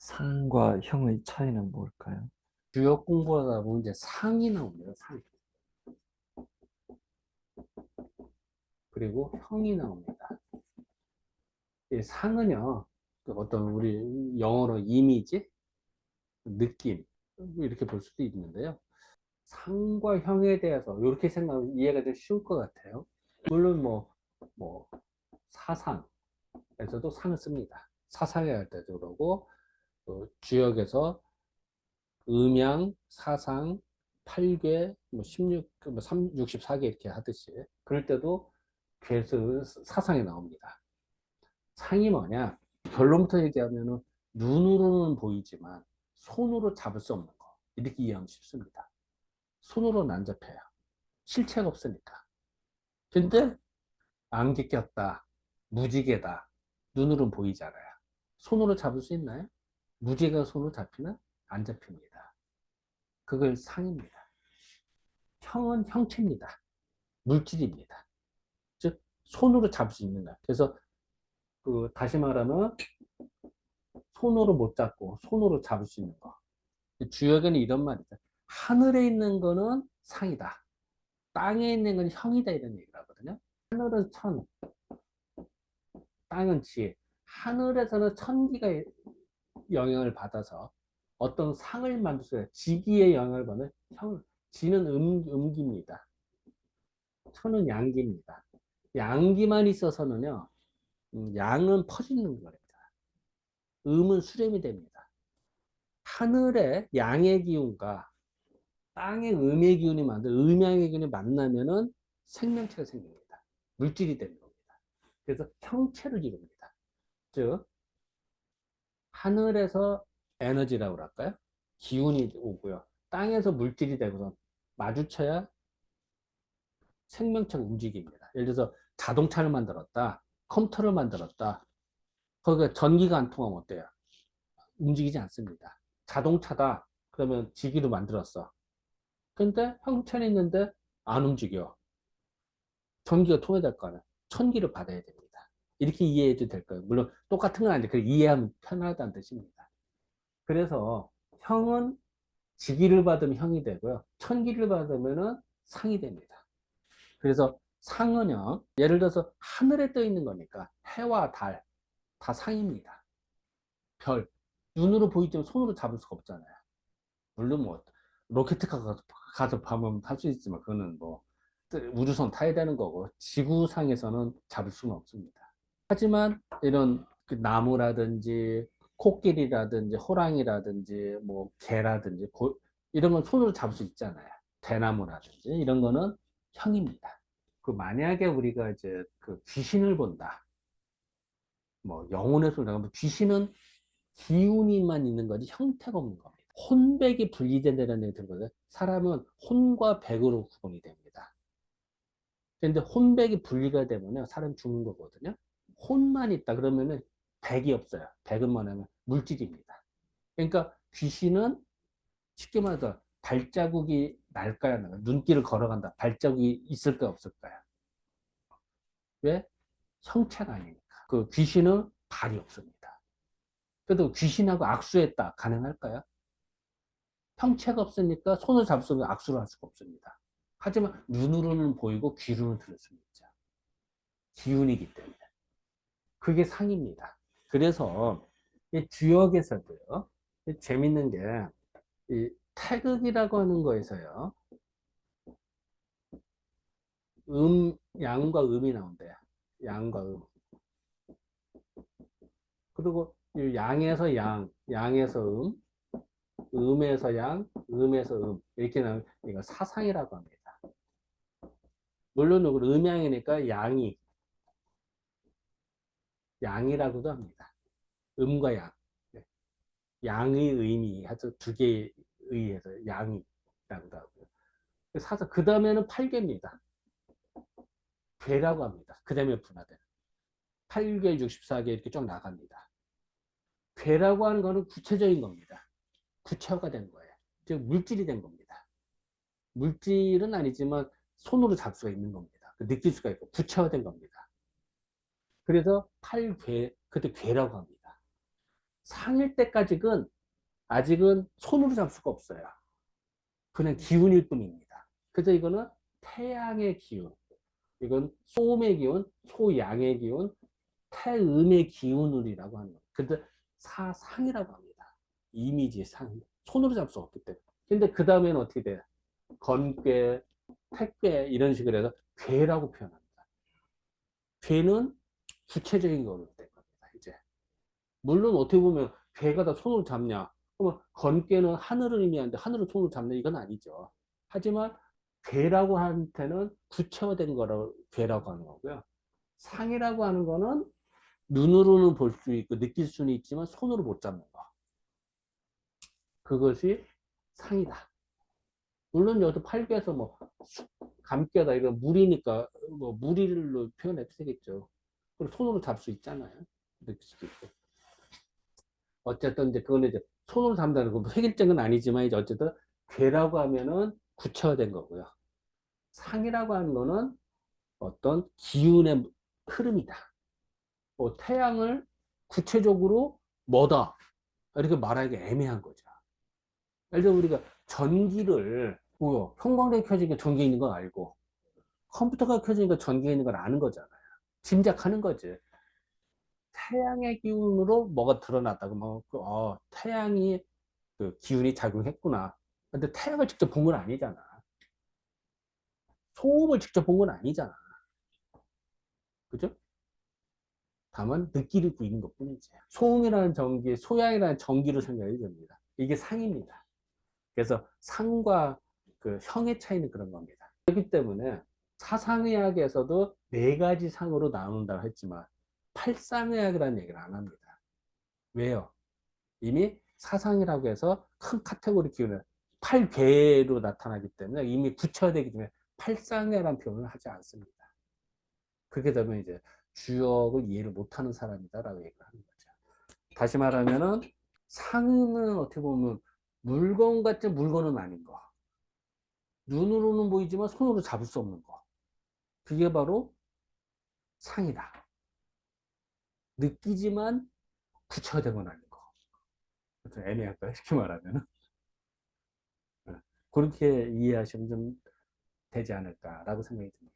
상과 형의 차이는 뭘까요? 주역 공부하다 보면 이제 상이 나옵니다. 상. 그리고 형이 나옵니다. 이 상은요, 그 어떤 우리 영어로 이미지, 느낌, 이렇게 볼 수도 있는데요. 상과 형에 대해서 이렇게 생각하면 이해가 좀 쉬울 것 같아요. 물론 뭐, 사상에서도 상을 씁니다. 사상에 할 때도 그러고, 또 주역에서 음양, 사상, 8개, 뭐 16, 뭐 64개 이렇게 하듯이. 그럴 때도 괴수 사상이 나옵니다. 상이 뭐냐? 결론부터 얘기하면은 눈으로는 보이지만 손으로 잡을 수 없는 거. 이렇게 이해하면 쉽습니다. 손으로는 안 잡혀요. 실체가 없으니까. 근데 안개 꼈다. 무지개다. 눈으로는 보이잖아요. 손으로 잡을 수 있나요? 무지개가 손으로 잡히나? 안 잡힙니다. 그걸 상입니다. 형은 형체입니다. 물질입니다. 즉 손으로 잡을 수 있는 거. 그래서 그 다시 말하면 손으로 못 잡고 손으로 잡을 수 있는 거. 주역에는 이런 말이죠. 하늘에 있는 거는 상이다. 땅에 있는 건 형이다 이런 얘기를 하거든요. 하늘은 천, 땅은 지. 하늘에서는 천기가 영향을 받아서 어떤 상을 만들 수 있어요. 지기의 영향을 받는 형, 지는 음기입니다. 천은 양기입니다. 양기만 있어서는요, 양은 퍼지는 거랍니다. 음은 수렴이 됩니다. 하늘의 양의 기운과 땅의 음의 기운이 음양의 기운이 만나면은 생명체가 생깁니다. 물질이 되는 겁니다. 그래서 형체를 이룹니다. 즉, 하늘에서 에너지라고 할까요? 기운이 오고요. 땅에서 물질이 되고서 마주쳐야 생명체가 움직입니다. 예를 들어서 자동차를 만들었다. 컴퓨터를 만들었다. 거기가 전기가 안 통하면 어때요? 움직이지 않습니다. 자동차다. 그러면 지기로 만들었어. 근데 형체는 있는데 안 움직여. 전기가 통해야 될 거 아니야. 천기를 받아야 됩니다. 이렇게 이해해도 될 거예요. 물론 똑같은 건 아닌데 그 이해하면 편하다는 뜻입니다. 그래서 형은 지기를 받으면 형이 되고요. 천기를 받으면 상이 됩니다. 그래서 상은요, 예를 들어서 하늘에 떠 있는 거니까 해와 달, 다 상입니다. 별, 눈으로 보이지만 손으로 잡을 수가 없잖아요. 물론 뭐, 로켓카 가서 보면 탈 수 있지만, 그거는 뭐, 우주선 타야 되는 거고, 지구상에서는 잡을 수는 없습니다. 하지만 이런 그 나무라든지, 코끼리라든지, 호랑이라든지, 뭐, 개라든지, 이런 건 손으로 잡을 수 있잖아요. 대나무라든지, 이런 거는 형입니다. 그 만약에 우리가 이제 그 귀신을 본다. 뭐 영혼의 소리 나가면 귀신은 기운이만 있는 거지 형태가 없는 겁니다. 혼백이 분리된다는 얘기 들거든요. 사람은 혼과 백으로 구분이 됩니다. 근데 혼백이 분리가 되면 사람 죽는 거거든요. 혼만 있다 그러면은 백이 없어요. 백은 뭐냐면 물질입니다. 그러니까 귀신은 쉽게 말해서 발자국이 날까요? 눈길을 걸어간다. 발자국이 있을까요? 없을까요? 왜? 형체가 아니니까. 그 귀신은 발이 없습니다. 그래도 귀신하고 악수했다. 가능할까요? 형체가 없으니까 손을 잡을 수 없는 악수를 할 수가 없습니다. 하지만 눈으로는 보이고 귀로는 들을 수 있죠. 기운이기 때문에. 그게 상입니다. 그래서 이 주역에서도요. 재밌는 게 이 태극이라고 하는 거에서요. 양과 음이 나온대요. 양과 음. 그리고 이 양에서 양에서 음에서 양, 음에서 이렇게 나오면 이거 사상이라고 합니다. 물론 음양이니까 양이라고도 합니다. 음과 양. 네. 양의 의미 해서 두 개에 의해서 양이라고도 하고요. 사상 그 다음에는 8개입니다. 괴라고 합니다. 그 다음에 분화되는 8개, 64개 이렇게 쭉 나갑니다. 괴라고 하는 거는 구체적인 겁니다. 구체화가 된 거예요. 즉 물질이 된 겁니다. 물질은 아니지만 손으로 잡을 수가 있는 겁니다. 느낄 수가 있고 구체화된 겁니다. 그래서 팔괴, 그때 괴라고 합니다. 상일 때까지는 아직은 손으로 잡을 수가 없어요. 그냥 기운일 뿐입니다. 그래서 이거는 태양의 기운, 이건 소음의 기운, 소양의 기운, 태음의 기운을이라고 하는 거예요. 그래서 사상이라고 합니다. 이미지 상, 손으로 잡을 수 없기 때문에. 근데 그 다음에는 어떻게 돼요? 건괴, 택괴 이런 식으로 해서 괴라고 표현합니다. 괴는 구체적인 거로 된 겁니다. 이제 물론 어떻게 보면 괴가 다 손으로 잡냐? 그러면 건괴는 하늘을 의미하는데 하늘을 손으로 잡냐? 이건 아니죠. 하지만 괴라고 하는 때는 구체화된 거라고 괴라고 하는 거고요. 상이라고 하는 거는 눈으로는 볼 수 있고 느낄 수는 있지만 손으로 못 잡는 거. 그것이 상이다. 물론 여기서 팔괘에서 뭐 감깨다 이런 물이니까 뭐 물이로 표현해도 되겠죠. 그리고 손으로 잡을 수 있잖아요. 느낄 수도 있고. 어쨌든 이제 그거는 이제 손으로 잡는다는 거, 획일적은 아니지만 이제 어쨌든 괴라고 하면은 구체화된 거고요. 상이라고 하는 거는 어떤 기운의 흐름이다. 뭐 태양을 구체적으로 뭐다 이렇게 말하기가 애매한 거죠. 예를 들어 우리가 전기를 뭐 형광등이 켜지니까 전기 있는 건 알고 컴퓨터가 켜지니까 전기가 있는 걸 아는 거잖아요. 짐작하는 거지. 태양의 기운으로 뭐가 드러났다고 뭐 태양이 그 기운이 작용했구나. 근데 태양을 직접 본 건 아니잖아. 소음을 직접 본 건 아니잖아. 그죠? 다만 느끼고 있는 것 뿐이지. 소음이라는 전기, 소양이라는 전기로 생각이 됩니다. 이게 상입니다. 그래서 상과 그 형의 차이는 그런 겁니다. 그렇기 때문에 사상의학에서도 네 가지 상으로 나눈다고 했지만 팔상의학이라는 얘기를 안 합니다. 왜요? 이미 사상이라고 해서 큰 카테고리 기운을 팔괴로 나타나기 때문에 이미 구체화되기 때문에 팔상이라는 표현을 하지 않습니다. 그렇게 되면 이제 주역을 이해를 못하는 사람이다라고 얘기를 하는 거죠. 다시 말하면은 상은 어떻게 보면 물건 같은 물건은 아닌 거. 눈으로는 보이지만 손으로 잡을 수 없는 거. 그게 바로 상이다. 느끼지만 구체화된 건 아닌 거. 좀 애매할까요? 이렇게 말하면은. 그렇게 이해하시면 좀 되지 않을까라고 생각이 듭니다.